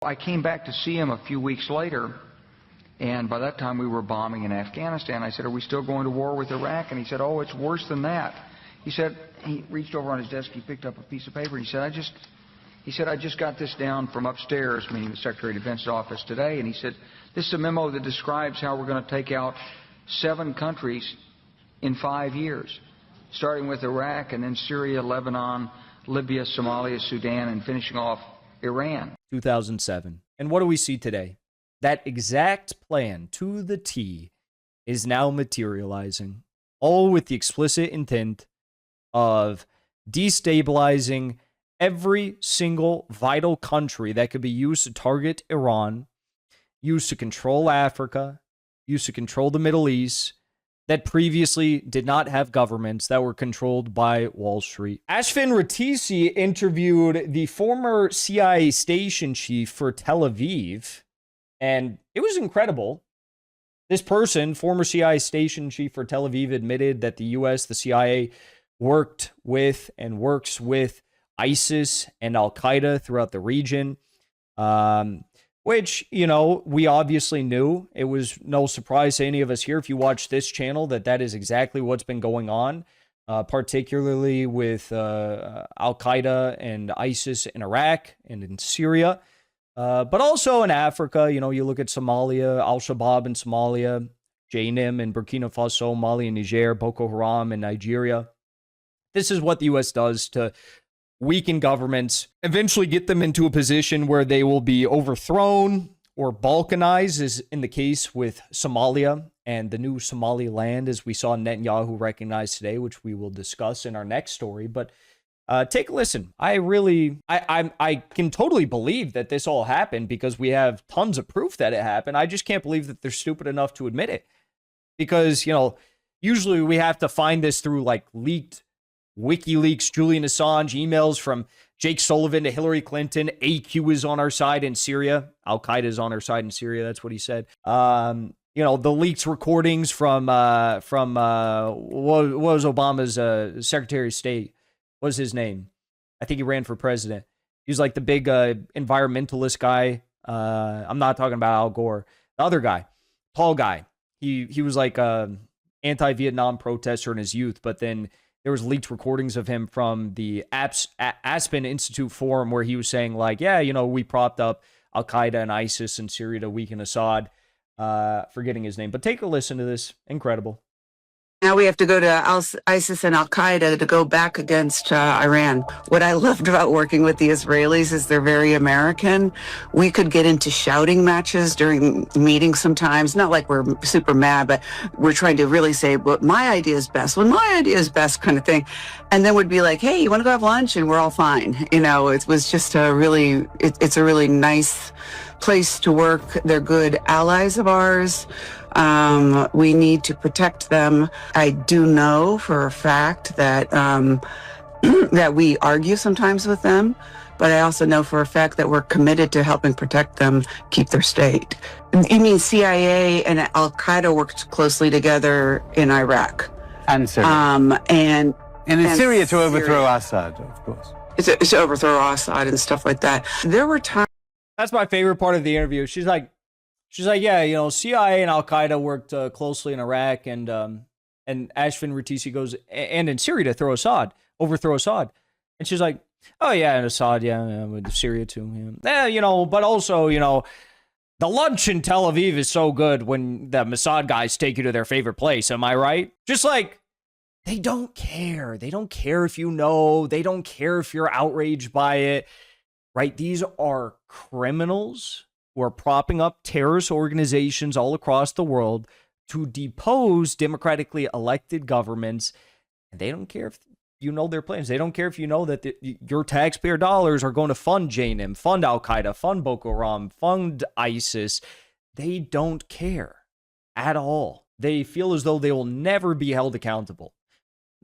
I came back to see him a few weeks later, and by that time we were bombing in Afghanistan. I said, "Are we still going to war with Iraq?" And he said, "Oh, it's worse than that." He said, he reached over on his desk, he picked up a piece of paper, and he said, I just got this down from upstairs," meaning the Secretary of Defense's office today, and he said, "This is a memo that describes how we're going to take out 7 countries in 5 years, starting with Iraq and then Syria, Lebanon, Libya, Somalia, Sudan, and finishing off Iran." 2007. And what do we see today? That exact plan to the T is now materializing, all with the explicit intent of destabilizing every single vital country that could be used to target Iran, used to control Africa, used to control the Middle East, that previously did not have governments that were controlled by Wall Street. Ashvin Ratisi interviewed the former CIA station chief for Tel Aviv, and it was incredible. This person, former CIA station chief for Tel Aviv, admitted that the US, the CIA, worked with and works with ISIS and Al-Qaeda throughout the region, which, you know, we obviously knew. It was no surprise to any of us here if you watch this channel that is exactly what's been going on, particularly with Al-Qaeda and ISIS in Iraq and in Syria, but also in Africa. You know, you look at Somalia, Al-Shabaab in Somalia, JNIM in Burkina Faso, Mali and Niger, Boko Haram in Nigeria. This is what the U.S. does to weaken governments, eventually get them into a position where they will be overthrown or balkanized, as in the case with Somalia and the new Somaliland, as we saw Netanyahu recognize today, which we will discuss in our next story. But take a listen. I can totally believe that this all happened because we have tons of proof that it happened. I just can't believe that they're stupid enough to admit it, because, you know, usually we have to find this through like leaked WikiLeaks, Julian Assange, emails from Jake Sullivan to Hillary Clinton. AQ is on our side in Syria. Al-Qaeda is on our side in Syria. That's what he said. You know, the leaked recordings from what was Obama's Secretary of State? What was his name? I think he ran for president. He was like the big environmentalist guy. I'm not talking about Al Gore. The other guy, tall guy. He was like anti-Vietnam protester in his youth, but then there was leaked recordings of him from the Aspen Institute forum where he was saying, like, yeah, you know, we propped up Al-Qaeda and ISIS in Syria to weaken Assad. Forgetting his name. But take a listen to this. Incredible. Now we have to go to ISIS and Al-Qaeda to go back against Iran. What I loved about working with the Israelis is they're very American. We could get into shouting matches during meetings sometimes. Not like we're super mad, but we're trying to really say, well, my idea is best. Well, my idea is best kind of thing. And then we'd be like, hey, you want to go have lunch? And we're all fine. You know, it was just a really, it's a really nice place to work. They're good allies of ours. We need to protect them. I do know for a fact that that we argue sometimes with them, but I also know for a fact that we're committed to helping protect them, keep their state. You mean CIA and Al-Qaeda worked closely together in Iraq? And Syria. And in Syria to overthrow Assad, of course. It's to overthrow Assad and stuff like that. There were times. That's my favorite part of the interview. She's like, yeah, you know, CIA and Al-Qaeda worked closely in Iraq, and Ashvin Ratisi goes, and in Syria to overthrow Assad. And she's like, oh yeah, and Assad, yeah, with Syria too. Yeah, you know, but also, you know, the lunch in Tel Aviv is so good when the Mossad guys take you to their favorite place. Am I right? Just like, they don't care. They don't care if you know. They don't care if you're outraged by it. Right? These are criminals who are propping up terrorist organizations all across the world to depose democratically elected governments. And they don't care if you know their plans. They don't care if you know that your taxpayer dollars are going to fund JNIM, fund Al-Qaeda, fund Boko Haram, fund ISIS. They don't care at all. They feel as though they will never be held accountable.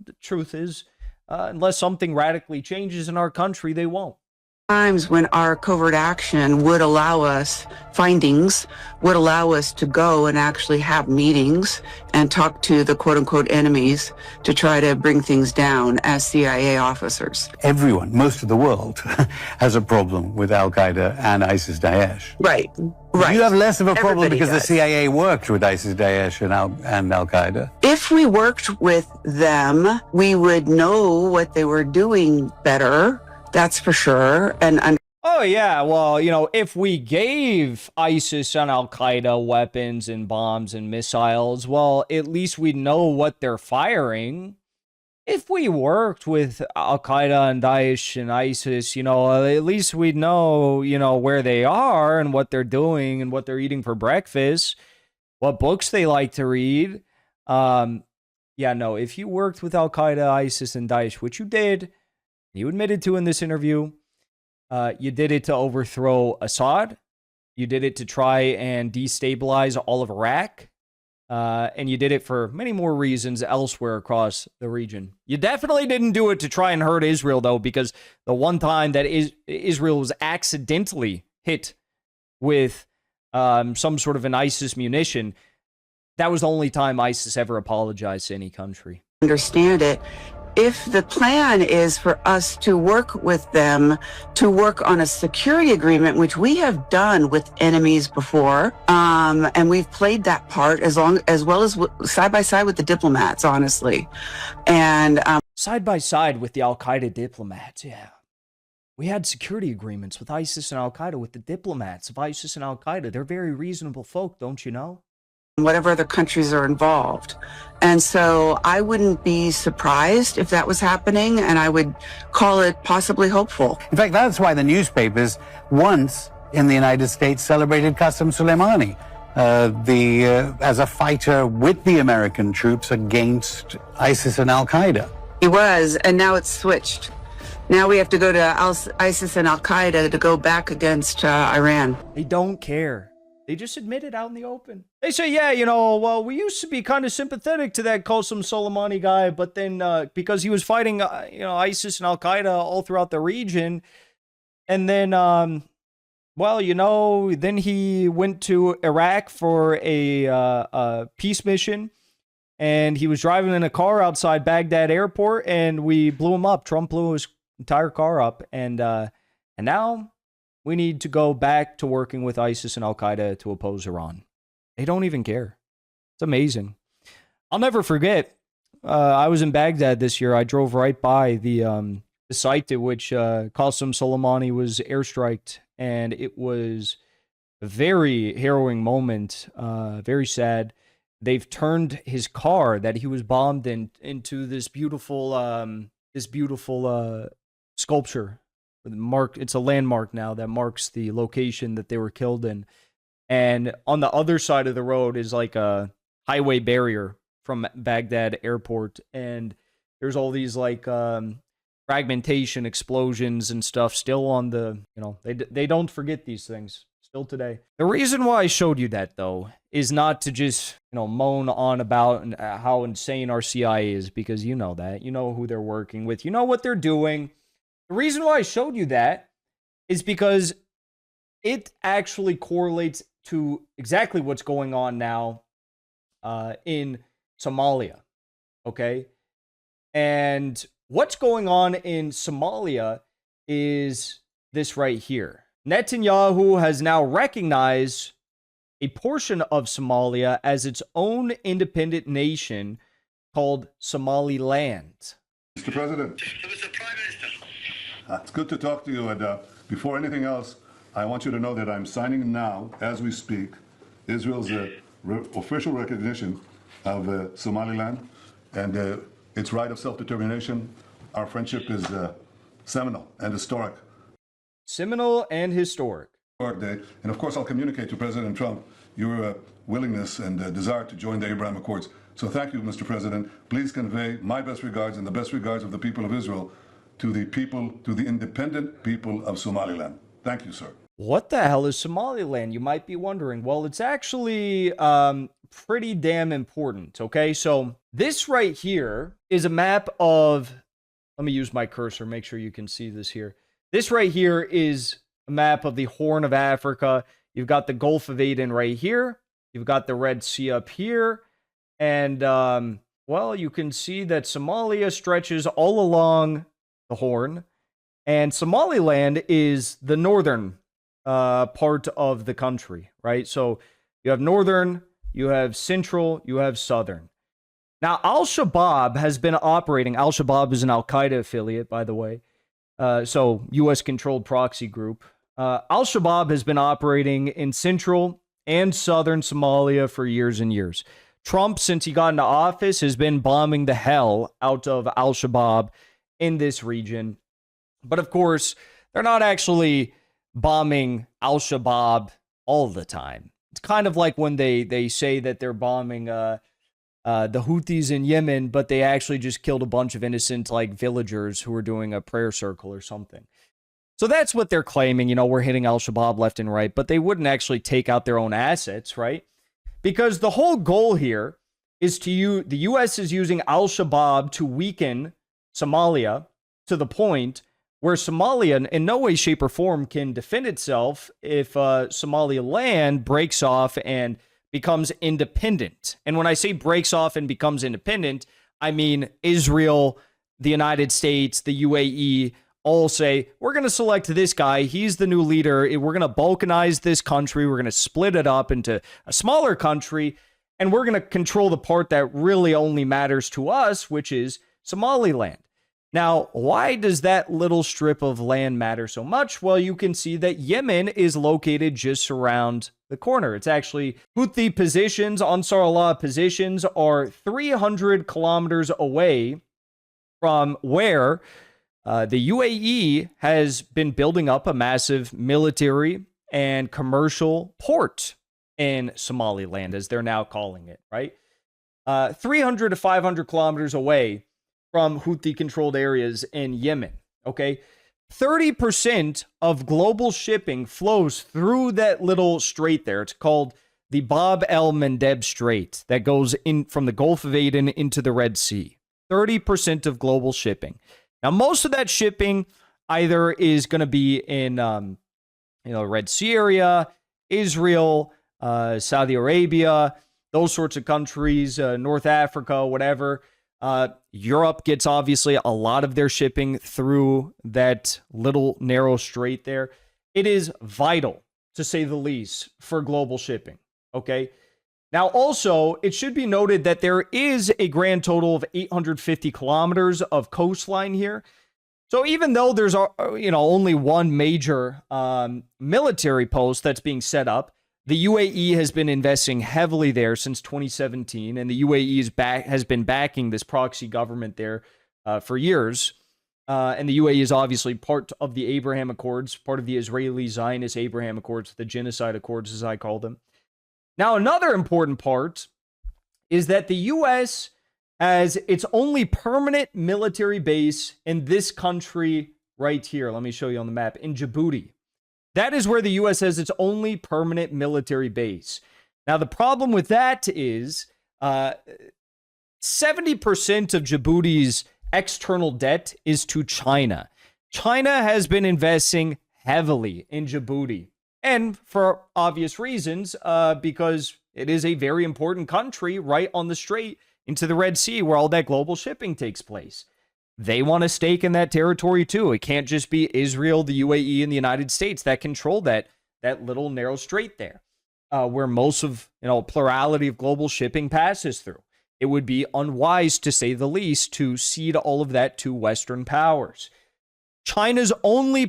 The truth is, unless something radically changes in our country, they won't. Times when our covert action would allow us, findings would allow us to go and actually have meetings and talk to the quote unquote enemies to try to bring things down as CIA officers. Everyone, most of the world, has a problem with Al Qaeda and ISIS Daesh. Right. Right. You have less of a problem Everybody because does. the CIA worked with ISIS Daesh and Al Qaeda. If we worked with them, we would know what they were doing better. That's for sure. And Oh, yeah. Well, you know, if we gave ISIS and Al Qaeda weapons and bombs and missiles, well, at least we'd know what they're firing. If we worked with Al Qaeda and Daesh and ISIS, you know, at least we'd know, you know, where they are and what they're doing and what they're eating for breakfast, what books they like to read. Yeah, no, if you worked with Al Qaeda, ISIS, and Daesh, which you did, you admitted to in this interview, you did it to overthrow Assad. You did it to try and destabilize all of Iraq. And you did it for many more reasons elsewhere across the region. You definitely didn't do it to try and hurt Israel, though, because the one time that Israel was accidentally hit with some sort of an ISIS munition, that was the only time ISIS ever apologized to any country. understand it. If the plan is for us to work with them, to work on a security agreement, which we have done with enemies before, and we've played that part as well as side by side with the diplomats, honestly, and Side by side with the Al Qaeda diplomats, yeah. We had security agreements with ISIS and Al Qaeda, with the diplomats of ISIS and Al Qaeda. They're very reasonable folk, don't you know? whatever other countries are involved. And so I wouldn't be surprised if that was happening, and I would call it possibly hopeful. In fact, that's why the newspapers once in the United States celebrated Qasem Soleimani as a fighter with the American troops against ISIS and Al-Qaeda. He was, and now it's switched. Now we have to go to ISIS and Al-Qaeda to go back against Iran. They don't care. They just admit it out in the open. They say, yeah, you know, well, we used to be kind of sympathetic to that Qasem Soleimani guy, but then because he was fighting, ISIS and Al-Qaeda all throughout the region, and then, then he went to Iraq for a peace mission, and he was driving in a car outside Baghdad airport, and we blew him up. Trump blew his entire car up, and now we need to go back to working with ISIS and Al-Qaeda to oppose Iran. They don't even care. It's amazing. I'll never forget, I was in Baghdad this year. I drove right by the site at which Qasem Soleimani was airstriked, and it was a very harrowing moment, very sad. They've turned his car that he was bombed in into this beautiful sculpture. It's a landmark now that marks the location that they were killed in. And on the other side of the road is like a highway barrier from Baghdad airport. And there's all these like fragmentation, explosions and stuff still on the, they don't forget these things still today. The reason why I showed you that, though, is not to just, moan on about how insane our CIA is, because you know that. You know who they're working with. You know what they're doing. The reason why I showed you that is because it actually correlates to exactly what's going on now in Somalia, okay? And what's going on in Somalia is this right here. Netanyahu has now recognized a portion of Somalia as its own independent nation called Somaliland. Mr. President. Mr. Prime Minister. It's good to talk to you, and before anything else, I want you to know that I'm signing now, as we speak, Israel's official recognition of Somaliland and its right of self-determination. Our friendship is seminal and historic. Seminal and historic. Day. And of course, I'll communicate to President Trump your willingness and desire to join the Abraham Accords. So thank you, Mr. President. Please convey my best regards and the best regards of the people of Israel to the independent people of Somaliland. Thank you, sir. What the hell is Somaliland? You might be wondering. Well, it's actually pretty damn important, okay? So this right here is a map of, let me use my cursor, make sure you can see this here. This right here is a map of the Horn of Africa. You've got the Gulf of Aden right here. You've got the Red Sea up here. And, well, you can see that Somalia stretches all along the Horn. And Somaliland is the northern part of the country, right? So you have northern, you have central, you have southern. Now, Al-Shabaab has been operating. Al-Shabaab is an Al-Qaeda affiliate, by the way. So U.S.-controlled proxy group. Al-Shabaab has been operating in central and southern Somalia for years and years. Trump, since he got into office, has been bombing the hell out of Al-Shabaab in this region. But of course, they're not actually bombing Al-Shabaab all the time. It's kind of like when they say that they're bombing the Houthis in Yemen, but they actually just killed a bunch of innocent like villagers who were doing a prayer circle or something. So that's what they're claiming. You know, we're hitting Al-Shabaab left and right, but they wouldn't actually take out their own assets, right? Because the whole goal here is the U.S. is using Al-Shabaab to weaken Somalia to the point where Somalia in no way, shape, or form can defend itself if Somaliland breaks off and becomes independent. And when I say breaks off and becomes independent, I mean Israel, the United States, the UAE, all say, we're going to select this guy. He's the new leader. We're going to balkanize this country. We're going to split it up into a smaller country. And we're going to control the part that really only matters to us, which is Somaliland. Now, why does that little strip of land matter so much? Well, you can see that Yemen is located just around the corner. It's actually Houthi positions, Ansar Allah positions are 300 kilometers away from where the UAE has been building up a massive military and commercial port in Somaliland, as they're now calling it, right? 300 to 500 kilometers away from Houthi-controlled areas in Yemen, okay? 30% of global shipping flows through that little strait there. It's called the Bab el-Mandeb Strait that goes in from the Gulf of Aden into the Red Sea. 30% of global shipping. Now, most of that shipping either is going to be in, Red Sea area, Israel, Saudi Arabia, those sorts of countries, North Africa, whatever. Europe gets obviously a lot of their shipping through that little narrow strait there. It is vital, to say the least, for global shipping. Okay. Now, also, it should be noted that there is a grand total of 850 kilometers of coastline here. So even though there's, only one major military post that's being set up, the UAE has been investing heavily there since 2017, and the UAE has been backing this proxy government there for years. And the UAE is obviously part of the Abraham Accords, part of the Israeli Zionist Abraham Accords, the Genocide Accords, as I call them. Now, another important part is that the U.S. has its only permanent military base in this country right here. Let me show you on the map, in Djibouti. That is where the U.S. has its only permanent military base. Now, the problem with that is 70% of Djibouti's external debt is to China. China has been investing heavily in Djibouti. And for obvious reasons, because it is a very important country right on the strait into the Red Sea where all that global shipping takes place. They want a stake in that territory too. It can't just be Israel, the UAE, and the United States that control that little narrow strait there, where most of, plurality of global shipping passes through. It would be unwise, to say the least, to cede all of that to Western powers. China's only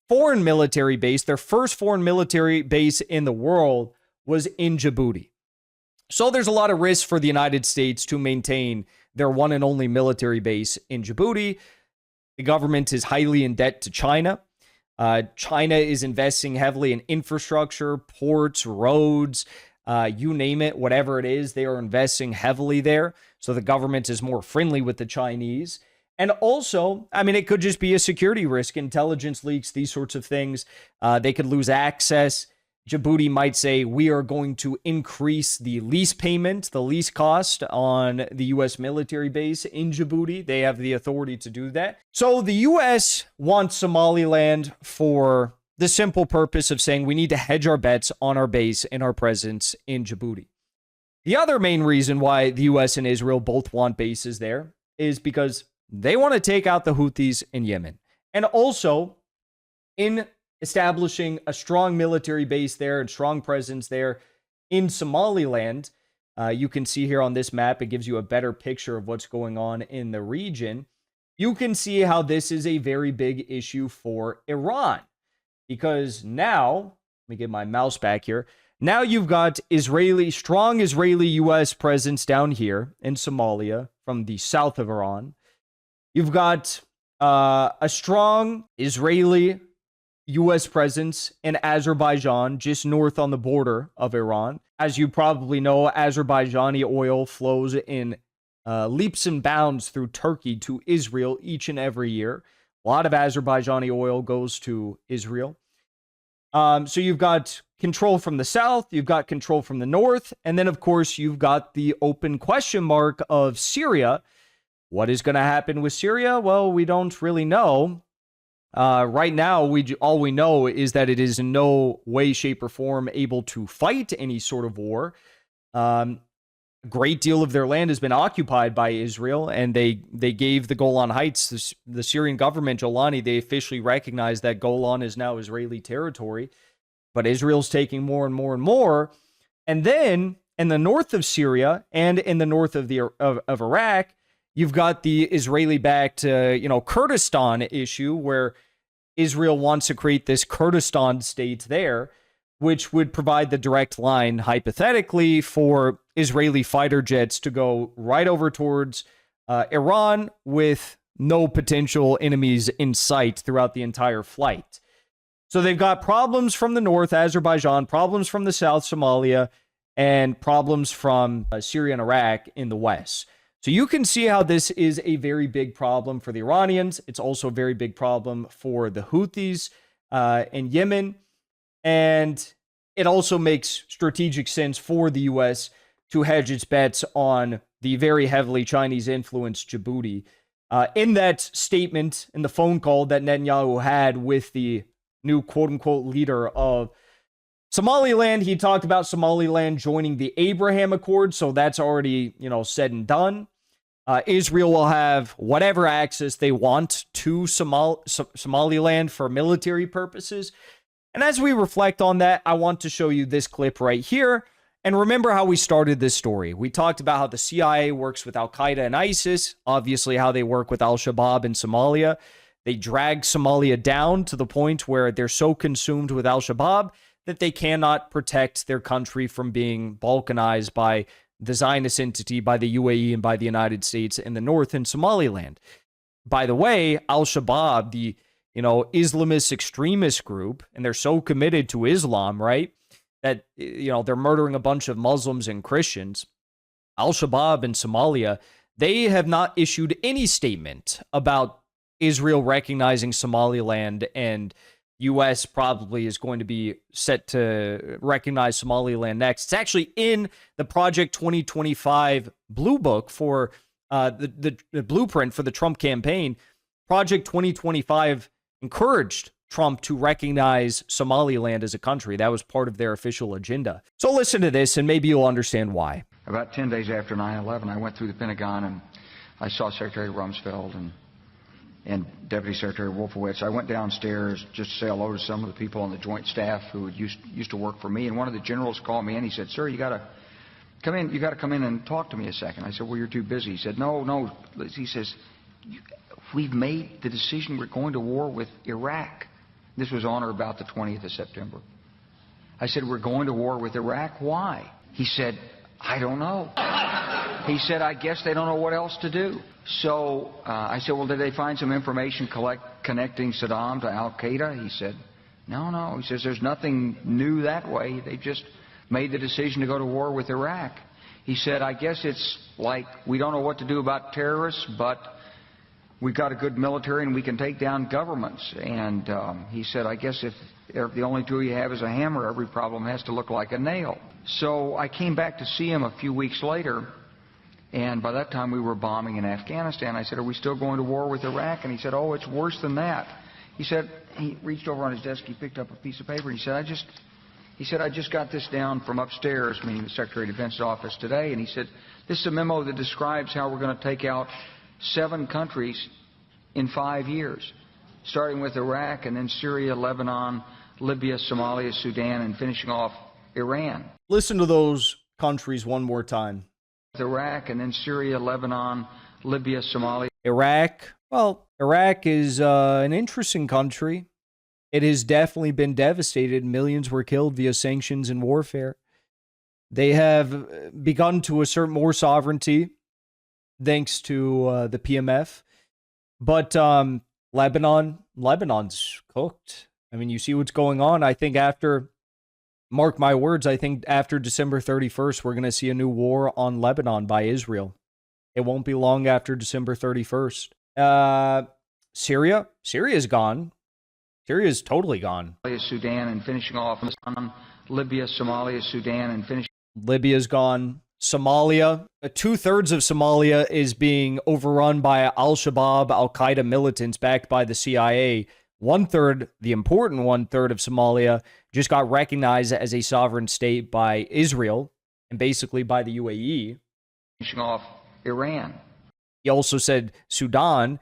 foreign military base, their first foreign military base in the world, was in Djibouti. So there's a lot of risk for the United States to maintain their one and only military base in Djibouti. The government is highly in debt to China. China is investing heavily in infrastructure, ports, roads, you name it, whatever it is, they are investing heavily there. So the government is more friendly with the Chinese. And also, it could just be a security risk, intelligence leaks, these sorts of things. They could lose access. Djibouti might say, we are going to increase the lease payment, the lease cost on the U.S. military base in Djibouti. They have the authority to do that. So the U.S. wants Somaliland for the simple purpose of saying we need to hedge our bets on our base and our presence in Djibouti. The other main reason why the U.S. and Israel both want bases there is because they want to take out the Houthis in Yemen. And also, in establishing a strong military base there and strong presence there in Somaliland, you can see here on this map, it gives you a better picture of what's going on in the region. You can see how this is a very big issue for Iran. Because now, let me get my mouse back here. Now you've got strong Israeli-U.S. presence down here in Somalia from the south of Iran. You've got a strong Israeli-U.S. presence in Azerbaijan, just north on the border of Iran. As you probably know, Azerbaijani oil flows in leaps and bounds through Turkey to Israel each and every year. A lot of Azerbaijani oil goes to Israel. So you've got control from the south, you've got control from the north, and then, of course, you've got the open question mark of Syria. What is going to happen with Syria? Well, we don't really know. Right now, all we know is that it is in no way, shape, or form able to fight any sort of war. A great deal of their land has been occupied by Israel, and they gave the Golan Heights, the Syrian government, Jolani, they officially recognized that Golan is now Israeli territory, but Israel's taking more and more and more. And then, in the north of Syria and in the north of Iraq, you've got the Israeli-backed, Kurdistan issue, where Israel wants to create this Kurdistan state there, which would provide the direct line, hypothetically, for Israeli fighter jets to go right over towards Iran with no potential enemies in sight throughout the entire flight. So they've got problems from the north, Azerbaijan, problems from the south, Somalia, and problems from Syria and Iraq in the west. So you can see how this is a very big problem for the Iranians. It's also a very big problem for the Houthis in Yemen. And it also makes strategic sense for the U.S. to hedge its bets on the very heavily Chinese-influenced Djibouti. In that statement, in the phone call that Netanyahu had with the new quote-unquote leader of Somaliland, he talked about Somaliland joining the Abraham Accord, so that's already, said and done. Israel will have whatever access they want to Somaliland for military purposes. And as we reflect on that, I want to show you this clip right here. And remember how we started this story. We talked about how the CIA works with Al-Qaeda and ISIS, obviously how they work with Al-Shabaab in Somalia. They drag Somalia down to the point where they're so consumed with Al-Shabaab that they cannot protect their country from being balkanized by the Zionist entity, by the UAE, and by the United States in the north in Somaliland. By the way, Al-Shabaab, the Islamist extremist group, and they're so committed to Islam, right, that, they're murdering a bunch of Muslims and Christians. Al-Shabaab in Somalia, they have not issued any statement about Israel recognizing Somaliland, and U.S. probably is going to be set to recognize Somaliland next. It's actually in the Project 2025 Blue Book for the blueprint for the Trump campaign. Project 2025 encouraged Trump to recognize Somaliland as a country. That was part of their official agenda. So listen to this, and maybe you'll understand why. About 10 days after 9/11, I went through the Pentagon, and I saw Secretary Rumsfeld and Deputy Secretary Wolfowitz. I went downstairs just to say hello to some of the people on the Joint Staff who used to work for me, and one of the generals called me in. He said, "Sir, you got to come in. You got to come in and talk to me a second." I said, "Well, you're too busy." He said, No. He says, "We've made the decision. We're going to war with Iraq." This was on or about the 20th of September. I said, "We're going to war with Iraq. Why?" He said, "I don't know." He said, "I guess they don't know what else to do." So I said, "Well, did they find some information connecting Saddam to Al-Qaeda?" He said, No. He says, "There's nothing new that way. They just made the decision to go to war with Iraq." He said, "I guess it's like we don't know what to do about terrorists, but we've got a good military and we can take down governments. And he said, I guess if the only tool you have is a hammer, every problem has to look like a nail. So I came back to see him a few weeks later, and by that time we were bombing in Afghanistan. I said, are we still going to war with Iraq? And he said, oh, it's worse than that. He said, he reached over on his desk, he picked up a piece of paper, and he said, I just got this down from upstairs, meaning the Secretary of Defense's office today, and he said, this is a memo that describes how we're going to take out 7 countries in 5 years, starting with Iraq and then Syria, Lebanon, Libya, Somalia, Sudan, and finishing off Iran. Listen to those countries one more time. Iraq and then Syria, Lebanon, Libya, Somalia. Iraq. Well, Iraq is an interesting country. It has definitely been devastated. Millions were killed via sanctions and warfare. They have begun to assert more sovereignty thanks to the PMF. But Lebanon's cooked. I mean, you see what's going on. I think mark my words, I think after December 31st, we're going to see a new war on Lebanon by Israel. It won't be long after December 31st. Syria's gone. Syria's totally gone. Sudan and finishing off on Libya, Somalia, Sudan and finishing. Libya's gone. Somalia. 2/3 of Somalia is being overrun by Al-Shabaab, Al-Qaeda militants backed by the CIA. 1/3, the important 1/3 of Somalia, just got recognized as a sovereign state by Israel and basically by the UAE. Finishing off Iran. He also said Sudan.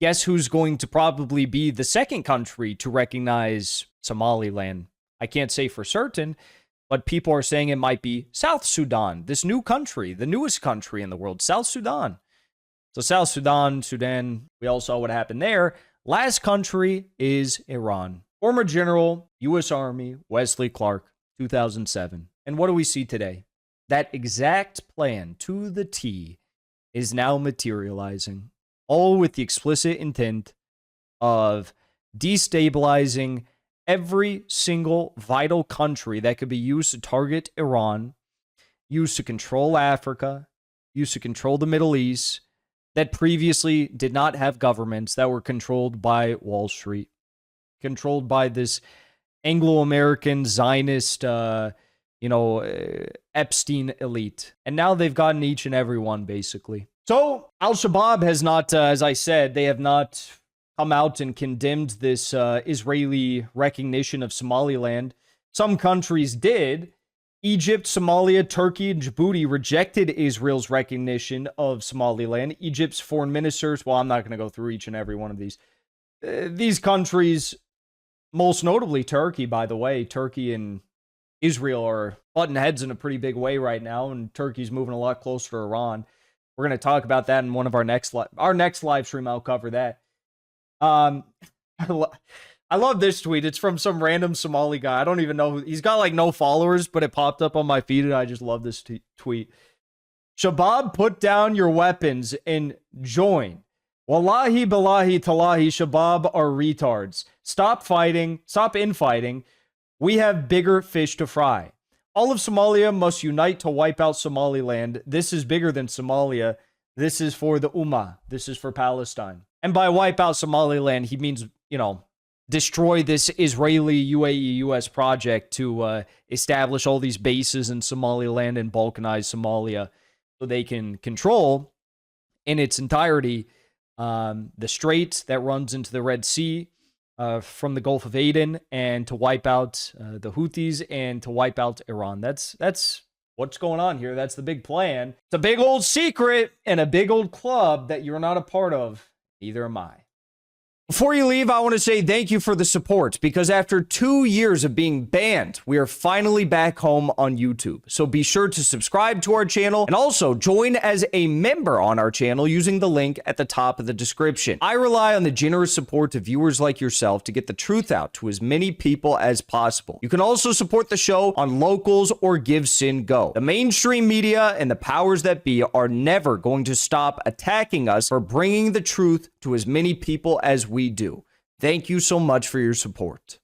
Guess who's going to probably be the second country to recognize Somaliland? I can't say for certain, but people are saying it might be South Sudan, this new country, the newest country in the world, South Sudan. So South Sudan, we all saw what happened there. Last country is Iran. Former General, U.S. Army, Wesley Clark, 2007. And what do we see today? That exact plan to the T is now materializing, all with the explicit intent of destabilizing every single vital country that could be used to target Iran, used to control Africa, used to control the Middle East, that previously did not have governments, that were controlled by Wall Street, controlled by this Anglo-American Zionist, Epstein elite. And now they've gotten each and every one, basically. So Al-Shabaab has not, as I said, they have not come out and condemned this Israeli recognition of Somaliland. Some countries did. Egypt, Somalia, Turkey, and Djibouti rejected Israel's recognition of Somaliland. Egypt's foreign ministers, well, I'm not going to go through each and every one of these. These countries, most notably Turkey, by the way, Turkey and Israel are butting heads in a pretty big way right now, and Turkey's moving a lot closer to Iran. We're going to talk about that in one of our next live stream. I'll cover that. I love this tweet. It's from some random Somali guy. I don't even know who. He's got like no followers, but it popped up on my feed, and I just love this tweet. Shabab, put down your weapons and join. Wallahi, billahi, talahi, Shabab are retards. Stop fighting. Stop infighting. We have bigger fish to fry. All of Somalia must unite to wipe out Somaliland. This is bigger than Somalia. This is for the Ummah. This is for Palestine. And by wipe out Somaliland, he means, destroy this Israeli UAE US project to establish all these bases in Somaliland and balkanize Somalia so they can control in its entirety the strait that runs into the Red Sea from the Gulf of Aden, and to wipe out the Houthis and to wipe out Iran. That's what's going on here. That's the big plan. It's a big old secret and a big old club that you're not a part of. Neither am I. Before you leave, I want to say thank you for the support, because after 2 years of being banned, we are finally back home on YouTube. So be sure to subscribe to our channel and also join as a member on our channel using the link at the top of the description. I rely on the generous support of viewers like yourself to get the truth out to as many people as possible. You can also support the show on Locals or Give Sin Go. The mainstream media and the powers that be are never going to stop attacking us for bringing the truth to as many people as we do. Thank you so much for your support.